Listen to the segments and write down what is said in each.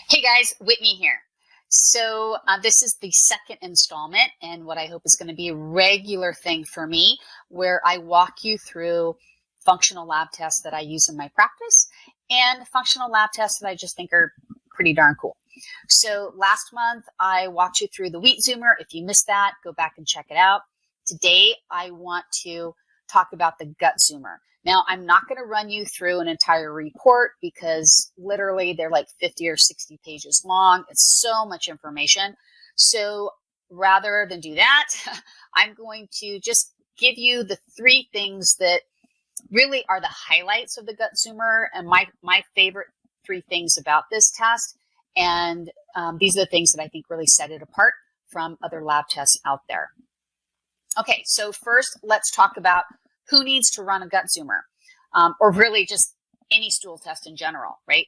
Hey guys, Whitney here. This is the second installment and what I hope is going to be a regular thing for me where I walk you through functional lab tests that I use in my practice and functional lab tests that I just think are pretty darn cool. So last month I walked you through the wheat zoomer. If you missed that, go back and check it out. Today I want to talk about the gut zoomer. Now, I'm not going to run you through an entire report because literally they're like 50 or 60 pages long. It's so much information. So rather than do that, I'm going to just give you the three things that really are the highlights of the gut zoomer and my favorite three things about this test. And these are the things that I think really set it apart from other lab tests out there. Okay, so first let's talk about who needs to run a gut zoomer, or really just any stool test in general, right?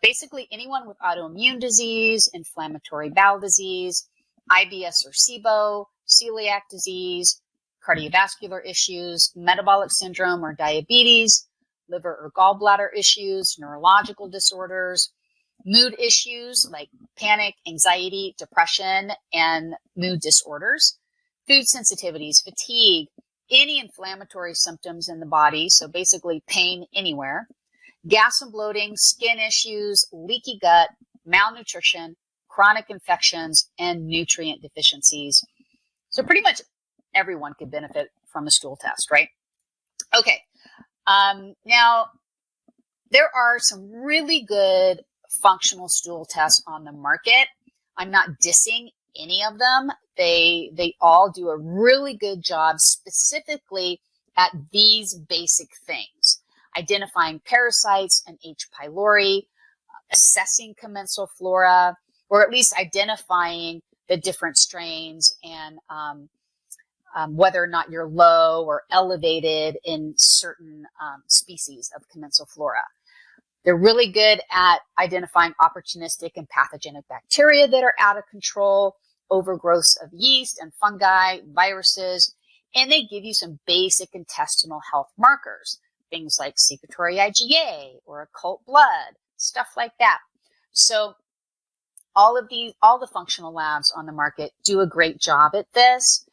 Basically, anyone with autoimmune disease, inflammatory bowel disease, IBS or SIBO, celiac disease, cardiovascular issues, metabolic syndrome or diabetes, liver or gallbladder issues, neurological disorders, mood issues like panic, anxiety, depression, and mood disorders, food sensitivities, fatigue, any inflammatory symptoms in the body, so basically pain anywhere, gas and bloating, skin issues, leaky gut, malnutrition, chronic infections, and nutrient deficiencies. So pretty much everyone could benefit from a stool test, right? Okay, now there are some really good functional stool tests on the market. I'm not dissing any of them. They all do a really good job specifically at these basic things: identifying parasites and H. pylori, assessing commensal flora, or at least identifying the different strains and whether or not you're low or elevated in certain species of commensal flora. They're really good at identifying opportunistic and pathogenic bacteria that are out of control, overgrowths of yeast and fungi, viruses, and they give you some basic intestinal health markers, things like secretory IgA or occult blood, stuff like that. So all the functional labs on the market do a great job at this,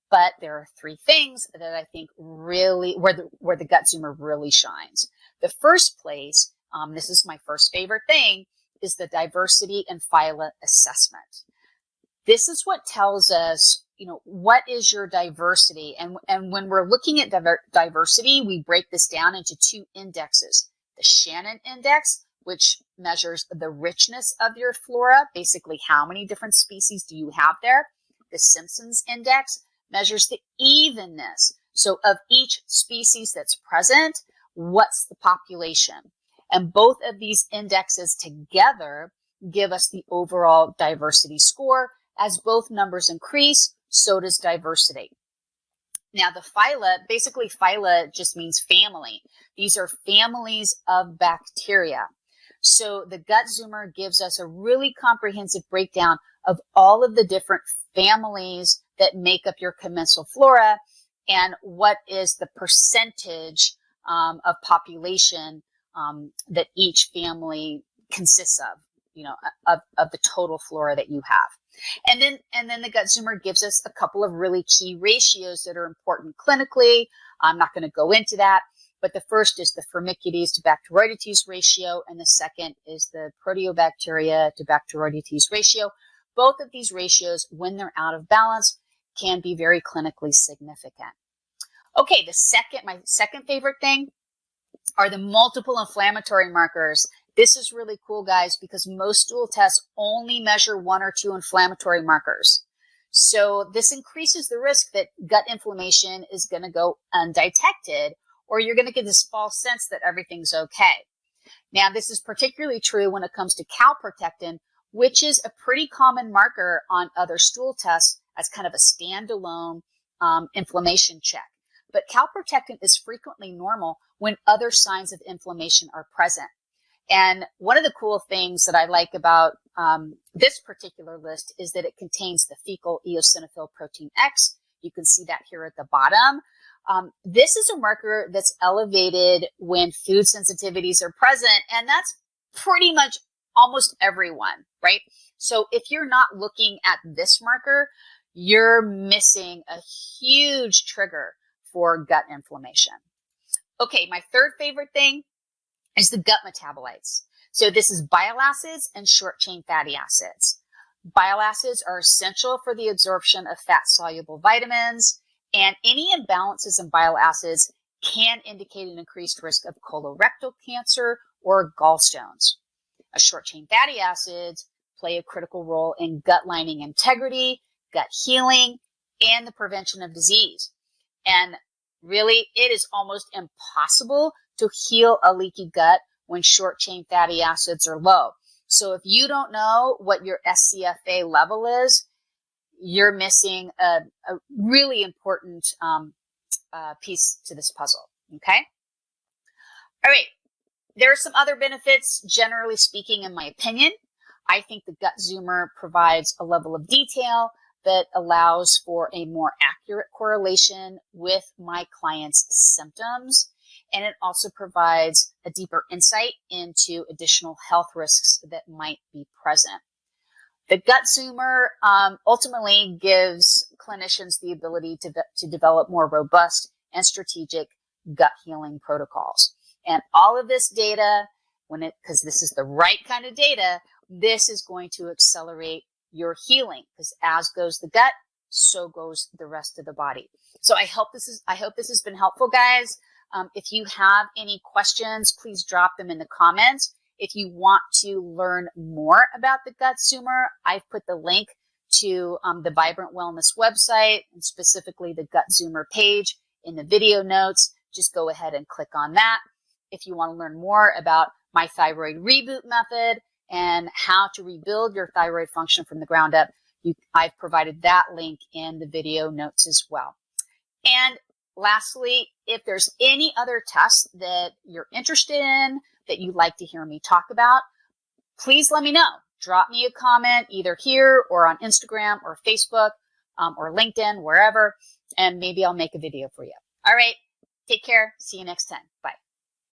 but there are three things that I think really, where the gut zoomer really shines. The first place, this is my first favorite thing, is the diversity and phyla assessment. This is what tells us, what is your diversity? And when we're looking at diversity, we break this down into two indexes. The Shannon index, which measures the richness of your flora, basically how many different species do you have there. The Simpson's index measures the evenness. So of each species that's present, what's the population? And both of these indexes together give us the overall diversity score. As both numbers increase, so does diversity. Now the phyla, basically phyla just means family. These are families of bacteria. So the gut zoomer gives us a really comprehensive breakdown of all of the different families that make up your commensal flora and what is the percentage of population that each family consists of, of the total flora that you have. And then the gut zoomer gives us a couple of really key ratios that are important clinically. I'm not going to go into that, but the first is the Firmicutes to Bacteroidetes ratio, and the second is the Proteobacteria to Bacteroidetes ratio. Both of these ratios, when they're out of balance, can be very clinically significant. Okay, my second favorite thing are the multiple inflammatory markers. This is really cool, guys, because most stool tests only measure one or two inflammatory markers. So this increases the risk that gut inflammation is going to go undetected, or you're going to get this false sense that everything's okay. Now, this is particularly true when it comes to calprotectin, which is a pretty common marker on other stool tests as kind of a standalone inflammation check. But calprotectin is frequently normal when other signs of inflammation are present. And one of the cool things that I like about this particular list is that it contains the fecal eosinophil protein X. You can see that here at the bottom. This is a marker that's elevated when food sensitivities are present, and that's pretty much almost everyone, right? So if you're not looking at this marker, you're missing a huge trigger for gut inflammation. Okay, my third favorite thing is the gut metabolites. So this is bile acids and short-chain fatty acids. Bile acids are essential for the absorption of fat-soluble vitamins, and any imbalances in bile acids can indicate an increased risk of colorectal cancer or gallstones. Short-chain fatty acids play a critical role in gut lining integrity, gut healing, and the prevention of disease. And really, it is almost impossible to heal a leaky gut when short-chain fatty acids are low. So if you don't know what your SCFA level is, you're missing a really important piece to this puzzle, okay? All right, there are some other benefits, generally speaking, in my opinion. I think the Gut Zoomer provides a level of detail that allows for a more accurate correlation with my client's symptoms. And it also provides a deeper insight into additional health risks that might be present. The Gut Zoomer ultimately gives clinicians the ability to develop more robust and strategic gut healing protocols. And all of this data, because this is the right kind of data, this is going to accelerate your healing, because as goes the gut, so goes the rest of the body. So I hope this has been helpful, guys. If you have any questions, please drop them in the comments. If you want to learn more about the Gut Zoomer, I've put the link to the Vibrant Wellness website, and specifically the Gut Zoomer page in the video notes. Just go ahead and click on that. If you want to learn more about my thyroid reboot method and how to rebuild your thyroid function from the ground up, I've provided that link in the video notes as well. And lastly, if there's any other tests that you're interested in that you'd like to hear me talk about, please let me know. Drop me a comment either here or on Instagram or Facebook or LinkedIn, wherever, and maybe I'll make a video for you. All right, take care. See you next time. Bye.